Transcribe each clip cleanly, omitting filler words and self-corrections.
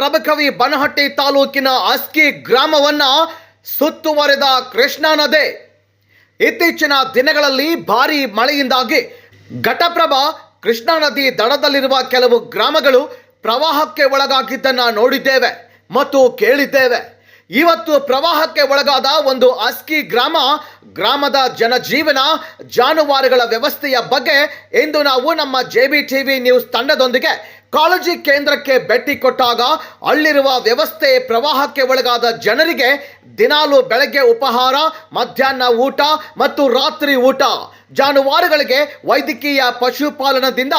ರಬಕವಿ ಬನಹಟ್ಟಿ ತಾಲೂಕಿನ ಅಸ್ಕಿ ಗ್ರಾಮವನ್ನ ಸುತ್ತುವರೆದ ಕೃಷ್ಣಾ ನದಿ ಇತ್ತೀಚಿನ ದಿನಗಳಲ್ಲಿ ಭಾರೀ ಮಳೆಯಿಂದಾಗಿ ಘಟಪ್ರಭಾ ಕೃಷ್ಣಾ ನದಿ ದಡದಲ್ಲಿರುವ ಕೆಲವು ಗ್ರಾಮಗಳು ಪ್ರವಾಹಕ್ಕೆ ಒಳಗಾಗಿದ್ದನ್ನು ನೋಡಿದ್ದೇವೆ ಮತ್ತು ಕೇಳಿದ್ದೇವೆ. ಇವತ್ತು ಪ್ರವಾಹಕ್ಕೆ ಒಳಗಾದ ಒಂದು ಅಸ್ಕಿ ಗ್ರಾಮದ ಜನಜೀವನ, ಜಾನುವಾರುಗಳ ವ್ಯವಸ್ಥೆಯ ಬಗ್ಗೆ ಇಂದು ನಾವು ನಮ್ಮ JBTV ನ್ಯೂಸ್ ತಂಡದೊಂದಿಗೆ ಕಾಳಜಿ ಕೇಂದ್ರಕ್ಕೆ ಭೇಟಿ ಕೊಟ್ಟಾಗ ಅಲ್ಲಿರುವ ವ್ಯವಸ್ಥೆ, ಪ್ರವಾಹಕ್ಕೆ ಒಳಗಾದ ಜನರಿಗೆ ದಿನಾಲು ಬೆಳಗ್ಗೆ ಉಪಹಾರ, ಮಧ್ಯಾಹ್ನ ಊಟ ಮತ್ತು ರಾತ್ರಿ ಊಟ, ಜಾನುವಾರುಗಳಿಗೆ ವೈದ್ಯಕೀಯ ಪಶುಪಾಲನದಿಂದ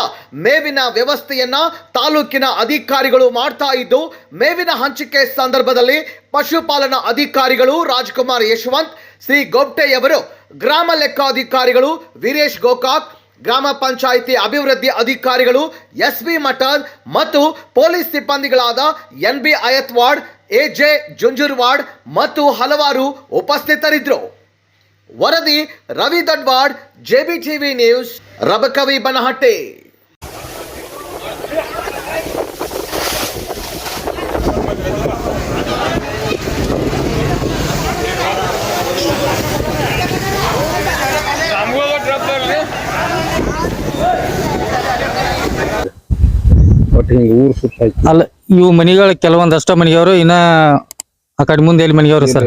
ಮೇವಿನ ವ್ಯವಸ್ಥೆಯನ್ನ ತಾಲೂಕಿನ ಅಧಿಕಾರಿಗಳು ಮಾಡ್ತಾ ಇದ್ದು, ಮೇವಿನ ಹಂಚಿಕೆ ಸಂದರ್ಭದಲ್ಲಿ ಪಶುಪಾಲನಾ ಅಧಿಕಾರಿಗಳು ರಾಜ್ಕುಮಾರ್ ಯಶವಂತ್, ಶ್ರೀ ಗೋಪ್ಟೆಯವರು, ಗ್ರಾಮ ಲೆಕ್ಕಾಧಿಕಾರಿಗಳು ವೀರೇಶ್ ಗೋಕಾಕ್, ಗ್ರಾಮ ಪಂಚಾಯಿತಿ ಅಭಿವೃದ್ಧಿ ಅಧಿಕಾರಿಗಳು SB ಮಠದ್ ಮತ್ತು ಪೊಲೀಸ್ ಸಿಬ್ಬಂದಿಗಳಾದ NB ಅಯತ್ವಾಡ್, AJ ಜುಂಜುರ್ವಾಡ್ ಮತ್ತು ಹಲವಾರು ಉಪಸ್ಥಿತರಿದ್ದರು. ವರದಿ ರವಿ ದಡ್ವಾಡ್, JBTV ನ್ಯೂಸ್, ರಬಕವಿ ಬನಹಟ್ಟಿ. ಊರು ಸುತ್ತ ಅಲ್ಲ, ಇವು ಮನಿಗಳು ಕೆಲವೊಂದಷ್ಟ ಮನಿಯವರು, ಇನ್ನ ಆ ಕಡೆ ಮುಂದೆ ಎಲ್ಲಿ ಮನಿಯವರು ಸರ್?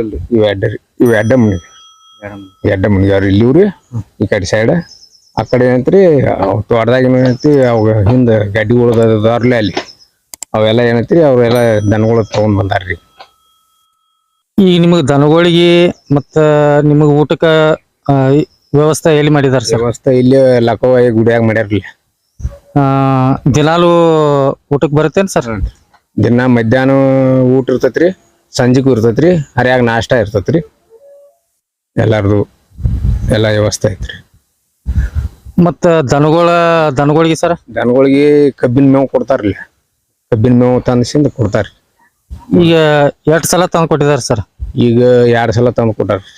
ಇವು ಎಡ್ಡ ಮನಿಯವ್ರು ಇಲ್ಲಿವ್ರಿ. ಈ ಕಡೆ ಸೈಡ್ ಆ ಕಡೆ ಏನಂತ್ರಿ ತೋಟದಾಗ ಏನೈತಿ, ಅವಾಗ ಹಿಂದ ಗಡ್ಡಿ ಉಳ್ದಾರ್ಲೆ ಅಲ್ಲಿ ಅವೆಲ್ಲ ಏನೈತ್ರಿ, ಅವ್ರೆಲ್ಲ ದನಗಳು ತಗೊಂಡ್ ಬಂದಾರ್ರಿ. ಈಗ ನಿಮಗ್ ದನಗಳಿಗೆ ಮತ್ತ ನಿಮಗ್ ಊಟಕ್ಕ ವ್ಯವಸ್ಥೆ ಎಲ್ಲಿ ಮಾಡಿದಾರ ಸರ್? ವ್ಯವಸ್ಥೆ ಇಲ್ಲಿ ಲಕ್ಕವಾಯಿ ಗುಡಿಯಾಗ ಮಾಡ್ಯಾರ್ಲಿ. ದಿನಾಲು ಊಟಕ್ಕೆ ಬರುತ್ತೇನ್ ಸರ್? ದಿನ ಮಧ್ಯಾಹ್ನ ಊಟ ಇರ್ತೈತ್ರಿ, ಸಂಜೆಗೂ ಇರ್ತೈತ್ರಿ, ಹರಿಯಾಗ ನಾಷ್ಟ ಇರ್ತೈತ್ರಿ, ಎಲ್ಲಾರ್ದು ಎಲ್ಲ ವ್ಯವಸ್ಥೆ ಐತ್ರಿ. ಮತ್ತ ದನಗಳಿಗೆ ಸರ್? ದನಗಳಿಗೆ ಕಬ್ಬಿನ ಮೇವು ಕೊಡ್ತಾರಲ್ಲ, ಕಬ್ಬಿನ ಮೇವು ತಂದಿಸಿಂದ ಕೊಡ್ತಾರ್ರಿ. ಈಗ 2 ಸಲ ತಂದು ಕೊಟ್ಟಿದಾರ ಸರ್? ಈಗ 2 ಸಲ ತಂದು ಕೊಟ್ಟಾರ್ರಿ.